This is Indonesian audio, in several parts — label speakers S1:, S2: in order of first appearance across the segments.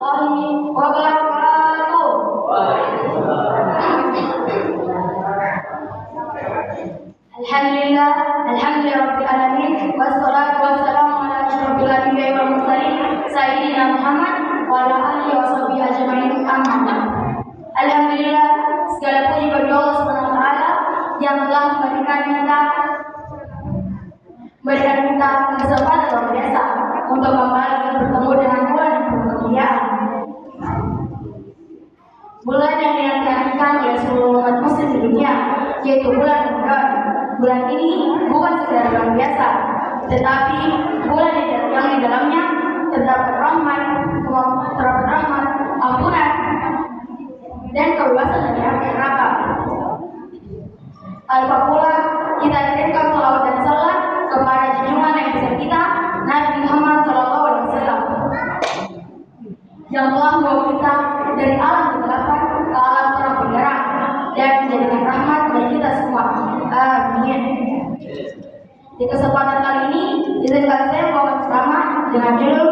S1: warahmatullahi wabarakatuh. Alhamdulillah, alhamdulillahirabbil alamin, wassalatu wassalamu ala asyrofil anbiya'i wal mursalin sayyidina Muhammad wa ala alihi washabihi ajmain. Amma ba'd. Alhamdulillah, segala puji bagi Allah Subhanahu wa taala yang telah memberikan kita kesempatan luar biasa untuk kembali bertemu dengan bulan kemuliaan. Bulan yang diantarkan oleh seluruh umat muslim di dunia, yaitu bulan Ramadan. Bulan ini bukan sekedar bulan biasa, tetapi bulan yang di dalamnya terdapat rahmat, ampunan, dan kebebasan dari api neraka. Alfa pula kita kirimkan salawat dan salam kepada junjungan yang besar kita, Nabi Muhammad SAW, yang telah membawa kita dari alam kegelapan ke alam terang benderang dan menjadikan rahmat bagi kita semua. Amin. Di kesempatan kali ini, izinkan saya membawa ceramah dengan judul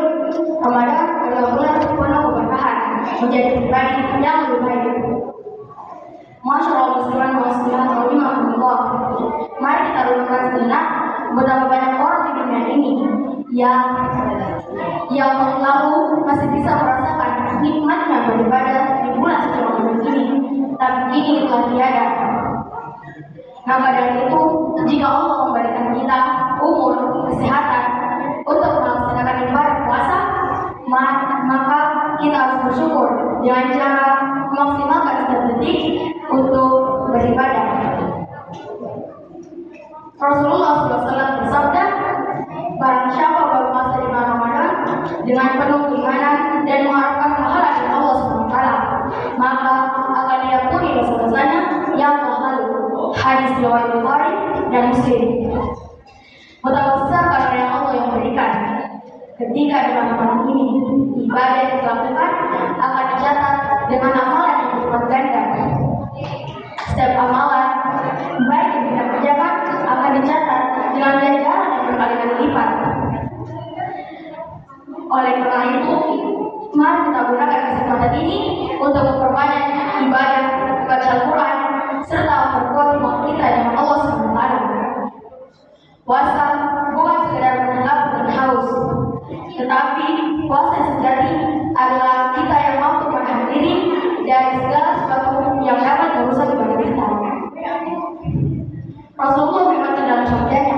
S1: Ramadan adalah bulan penuh keberkahan, menjadi pribadi yang lebih baik. Masyaallah, musliman wa muslimat rahimahumullah. Mari kita renungkan sejenak betapa banyak orang di dunia ini yang lalu masih bisa merasakan nikmatnya beribadah di bulan suci Ramadan ini, tapi kini telah tiada. Maka dari itu, jika Allah memberikan kita umur, kesehatan untuk melaksanakan ibadah puasa, maka kita harus bersyukur dengan cara memaksimalkan setiap detik untuk beribadah. Rasulullah SAW bersabda, barang siapa berpuasa di bulan Ramadan dengan penuh keimanan dan mengharapkan pahala dari Allah SWT, maka akan diampuni dosa-dosanya yang telah lalu. Hadis riwayat Bukhari dan Muslim. Betapa besar karunia Allah yang berikan. Ketika di bulan Ramadan ini ibadah yang dilakukan akan dicatat dengan amalan yang berlipat ganda. Setiap amalan baik yang kita kerjakan akan dicatat dengan ganjaran yang berkali-kali lipat. Oleh karena itu, mari kita gunakan kesempatan ini untuk memperbanyak ibadah, baca Al-Quran, serta memperkuat iman kita dengan Allah SWT. Puasa bukan sekedar menahan lapar dan haus, tetapi puasa sejati adalah kita yang mampu menahan diri dari segala sesuatu yang dapat merusak ibadah kita. Rasulullah berkata dalam sabdanya,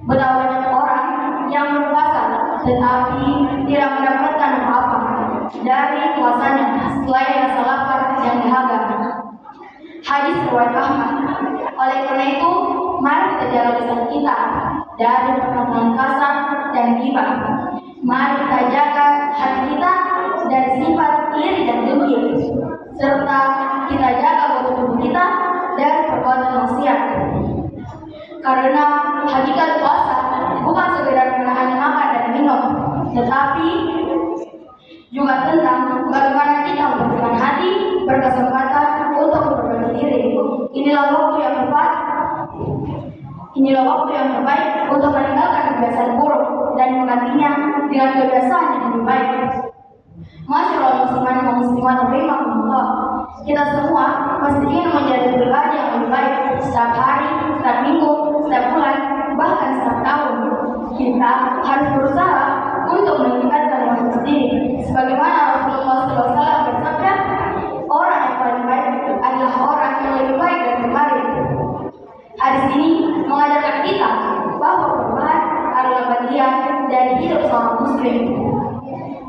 S1: betapa banyak orang yang berpuasa tetapi tidak mendapatkan apa-apa dari puasanya selain rasa lapar dan dahaga. Hadis riwayat Ahmad. Oleh karena itu, mari kita jaga lisan kita dari perkataan kasar dan ghibah. Mari kita jaga hati kita dari sifat iri dan dengki, serta kita jaga tubuh kita dari perbuatan maksiat. Karena hakikat puasa bukan sekedar menahan makan dan minum, tetapi juga tentang bagaimana kita membersihkan hati, berkesempatan untuk memperbaiki diri. Inilah waktu yang terbaik untuk meninggalkan kebiasaan buruk dan menggantinya dengan kebiasaan yang lebih baik. Masyaallah, musliman dan muslimat rahimahumullah. Kita semua pasti ingin menjadi pribadi yang lebih baik setiap hari, setiap minggu, setiap bulan, bahkan setiap tahun. Kita harus berusaha untuk meningkatkan diri sendiri. Sebagaimana Rasulullah SAW bersabda, orang yang paling baik adalah orang yang lebih baik dari kemarin. Hadis ini mengajarkan kita bahwa perubahan adalah bagian dari hidup seorang muslim,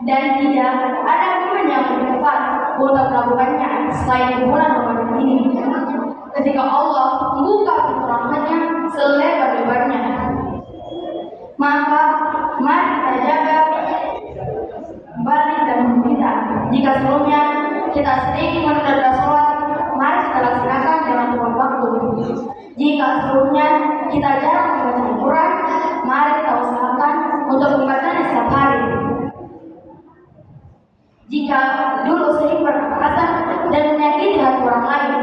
S1: dan tidak ada momen yang lebih tepat untuk melakukannya selain di bulan Ramadan ini, ketika Allah membuka pintu rahmatnya selebar-lebarnya. Maka mari kita jaga balik dan kita. Jika sebelumnya kita sedikit menunda sholat, mari kita laksanakan dengan tepat waktu. Jika sebelumnya kita jarang membaca Al-Quran, mari kita usahakan untuk membacanya setiap hari. Jika dulu sering berkata dan menyakiti hati orang lain,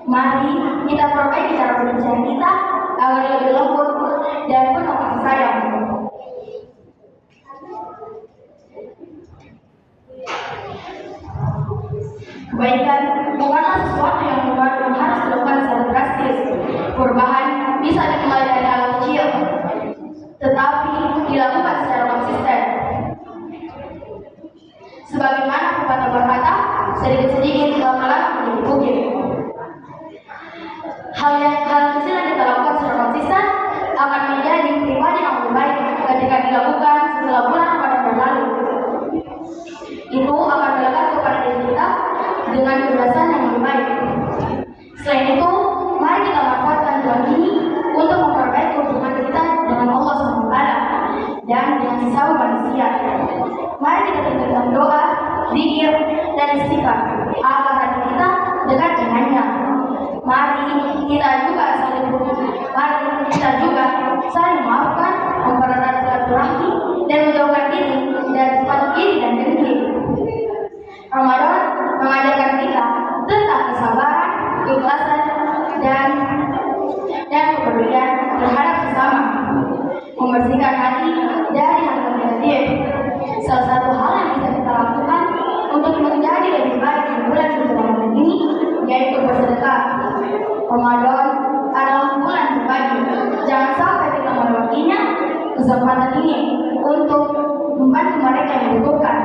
S1: mari kita perbaiki cara berbicara kita agar lebih lembut dan penuh kasih sayang. Kebaikan bukanlah sesuatu yang harus dilakukan secara drastis. Perubahan bisa dimulai dari hal kecil, tetapi dilakukan secara konsisten. Sebagaimana pepatah berkata, sedikit-sedikit lama-lama menjadi bukit. Hal kecil yang kita lakukan secara konsisten akan menjadi pribadi yang lebih baik ketika dilakukan setelah bulan Ramadan berlalu. Itu akan melekat kepada diri kita dengan kebiasaan yang lebih baik. Selain itu, mari kita manfaatkan bulan ini untuk memperbaiki hubungan kita dengan Allah SWT dan dengan sesama manusia. Mari kita tingkatkan doa, zikir, dan istighfar agar hati kita dekat dengannya. Mari kita juga saling memaafkan, mempererat silaturahmi, dan menjauhkan diri dari sifat iri dan dengki. Ramadan mengajarkan kita tentang kesabaran, keikhlasan, dan kepedulian terhadap sesama, membersihkan hati dari hal-hal negatif. Salah satu hal yang bisa kita lakukan untuk menjadi lebih baik di bulan suci Ramadan ini yaitu bersedekah. Ramadan adalah bulan berbagi. Jangan sampai kita melewatinya kesempatan ini untuk membantu mereka yang membutuhkan.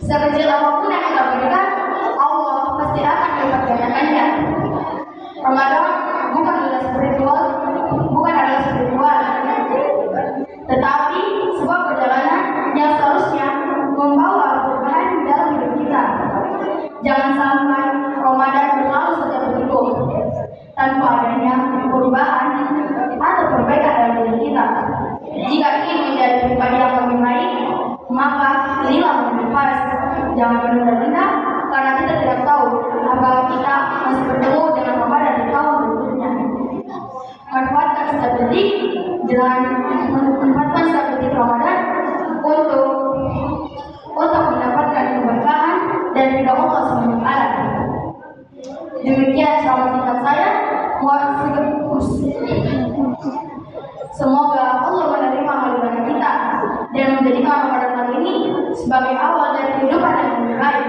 S1: Sekecil apapun yang kita berikan, Allah pasti akan melipat gandakannya. Ramadan bukan adalah spiritual, tetapi sebuah perjalanan yang seharusnya membawa perubahan dalam hidup kita. Jangan sampai Ramadan berlalu saja begitu tanpa adanya perubahan atau perbaikan dalam diri kita. Jika ingin menjadi pribadi yang lebih baik, maka inilah menjadi fars. Jangan menunda-nunda karena kita tidak tahu apakah kita masih bertemu dengan Ramadan di tahun berikutnya. Manfaatkan setiap detik Ramadan untuk mendapatkan keberkahan dan ridha Allah SWT. Demikian ceramah singkat saya. Semoga Allah menerima amal ibadah kita dan menjadikan Ramadan kali ini sebagai awal dari kehidupan yang lebih baik.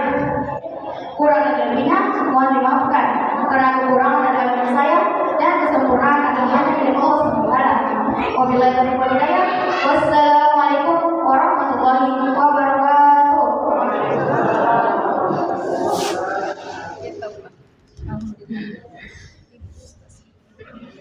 S1: Kurang dan lebihnya mohon dimaafkan karena kekurangan adalah saya dan kesempurnaan adalah hanya milik Allah SWT. Wabillahi taufiq wal hidayah. Wassalam.